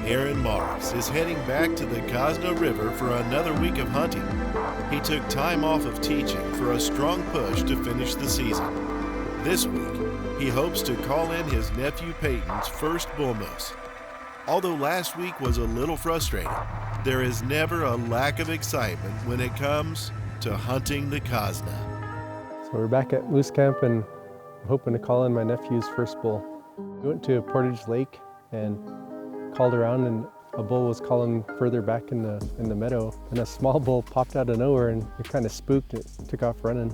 Aaron is heading back to the Cosna River for another week of hunting. He took time off of teaching for a strong push to finish the season. This week, he hopes to call in his nephew Peyton's first bull moose. Although last week was a little frustrating, there is never a lack of excitement when it comes to hunting the Cosna. So we're back at moose camp and I'm hoping to call in my nephew's first bull. We went to Portage Lake and called around, and a bull was calling further back in the meadow, and a small bull popped out of nowhere and it kind of spooked. It took off running.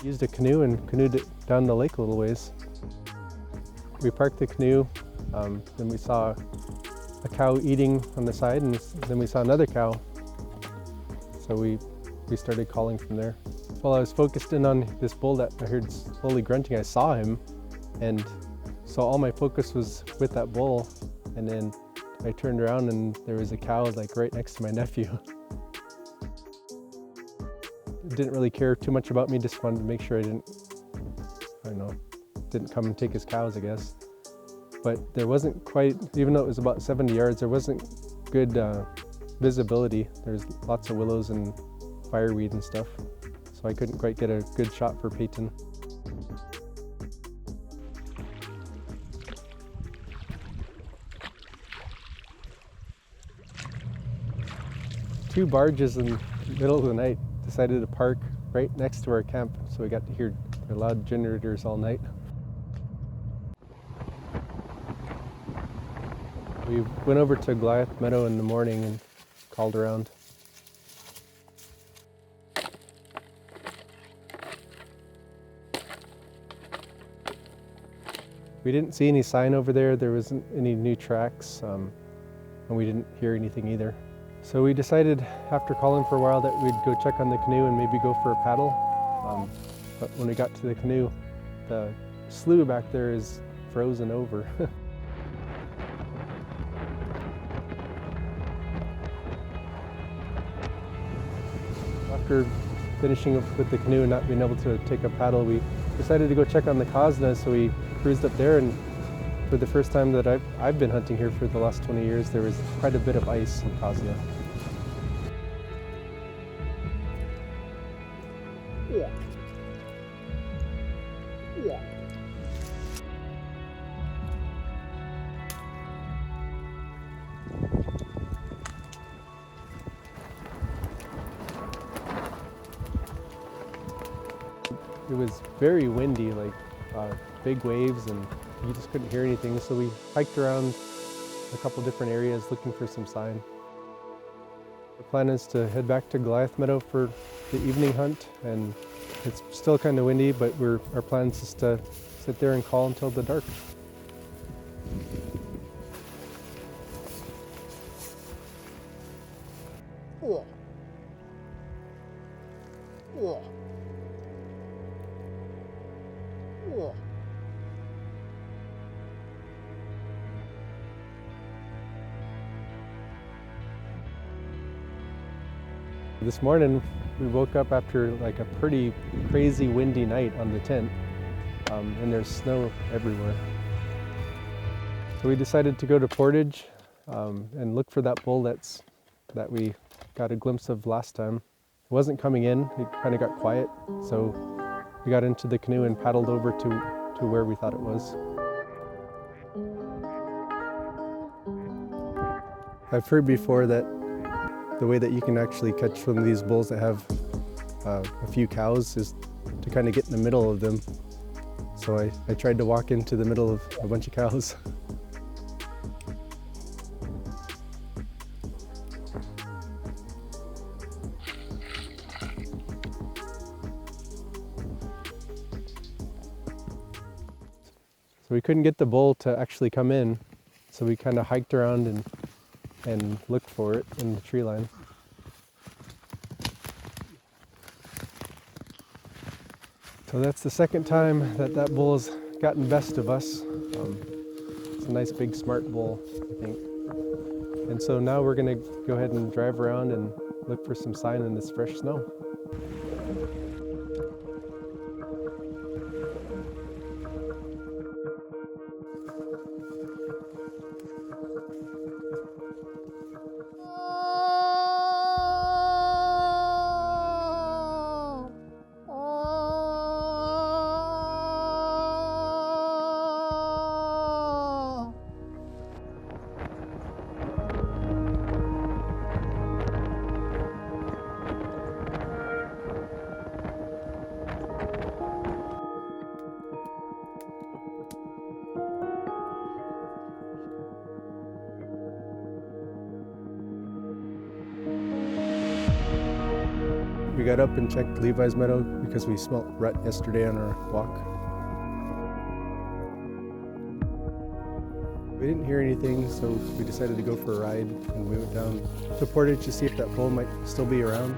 Used a canoe and canoed it down the lake a little ways. We parked the canoe, then we saw a cow eating on the side, and then we saw another cow. So we started calling from there. While I was focused in on this bull that I heard slowly grunting, I saw him, and so all my focus was with that bull, and then I turned around and there was a cow like right next to my nephew. Didn't really care too much about me, just wanted to make sure I didn't come and take his cows, I guess. But there wasn't quite, even though it was about 70 yards, there wasn't good visibility. There's lots of willows and fireweed and stuff, so I couldn't quite get a good shot for Peyton. Two barges in the middle of the night decided to park right next to our camp, so we got to hear their loud generators all night. We went over to Goliath Meadow in the morning and called around. We didn't see any sign over there. There wasn't any new tracks, and we didn't hear anything either. So we decided after calling for a while that we'd go check on the canoe and maybe go for a paddle. But when we got to the canoe, the slough back there is frozen over. After finishing up with the canoe and not being able to take a paddle, we decided to go check on the Cosna, so we cruised up there, and for the first time that I've been hunting here for the last 20 years, there was quite a bit of ice in Cosna. Yeah. Yeah. It was very windy, like big waves, and you just couldn't hear anything, so we hiked around a couple different areas looking for some sign. The plan is to head back to Goliath Meadow for the evening hunt, and it's still kind of windy, but our plan is just to sit there and call until the dark. Yeah. Yeah. Yeah. This morning, we woke up after like a pretty crazy windy night on the tent, and there's snow everywhere. So we decided to go to Portage and look for that bull that we got a glimpse of last time. It wasn't coming in, it kind of got quiet, so we got into the canoe and paddled over to where we thought it was. I've heard before that the way that you can actually catch one of these bulls that have a few cows is to kind of get in the middle of them. So I tried to walk into the middle of a bunch of cows. So we couldn't get the bull to actually come in, so we kind of hiked around and looked for it in the tree line. So that's the second time that bull has gotten best of us. It's a nice big smart bull, I think. And so now we're gonna go ahead and drive around and look for some sign in this fresh snow. We got up and checked Levi's meadow because we smelt rut yesterday on our walk. We didn't hear anything, so we decided to go for a ride, and we went down to Portage to see if that bull might still be around.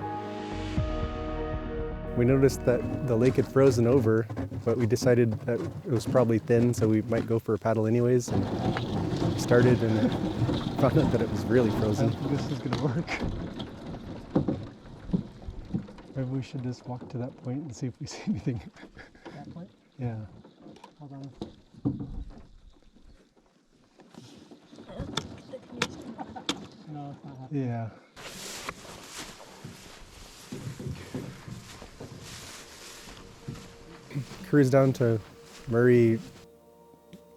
We noticed that the lake had frozen over, but we decided that it was probably thin, so we might go for a paddle anyways, and we started and found out that it was really frozen. I don't think this is gonna work. Maybe we should just walk to that point and see if we see anything. That point? Yeah. Hold on. No, it's not happening. Yeah. Cruised down to Murray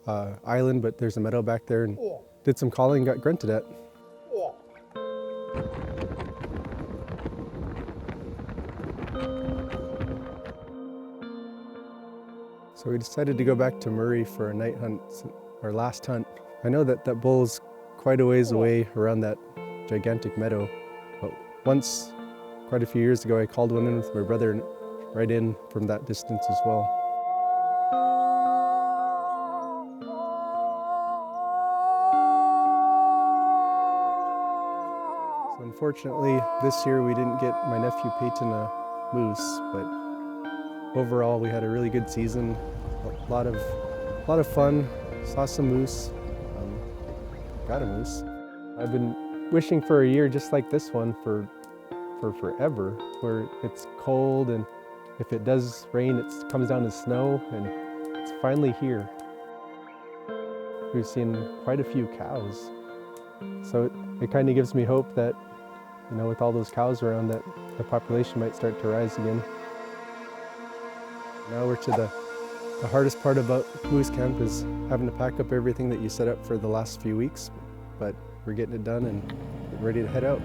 Island, but there's a meadow back there, and did some calling, got grunted at. So we decided to go back to Murray for a night hunt, our last hunt. I know that that bull is quite a ways away around that gigantic meadow, but once, quite a few years ago, I called one in with my brother and right in from that distance as well. So unfortunately, this year we didn't get my nephew Peyton a moose, but overall we had a really good season. A lot of fun. Saw some moose. Got a moose. I've been wishing for a year just like this one for forever, where it's cold, and if it does rain, it comes down as snow, and it's finally here. We've seen quite a few cows, so it kind of gives me hope that, you know, with all those cows around, that the population might start to rise again. Now we're to the hardest part about moose camp is having to pack up everything that you set up for the last few weeks, but we're getting it done and ready to head out.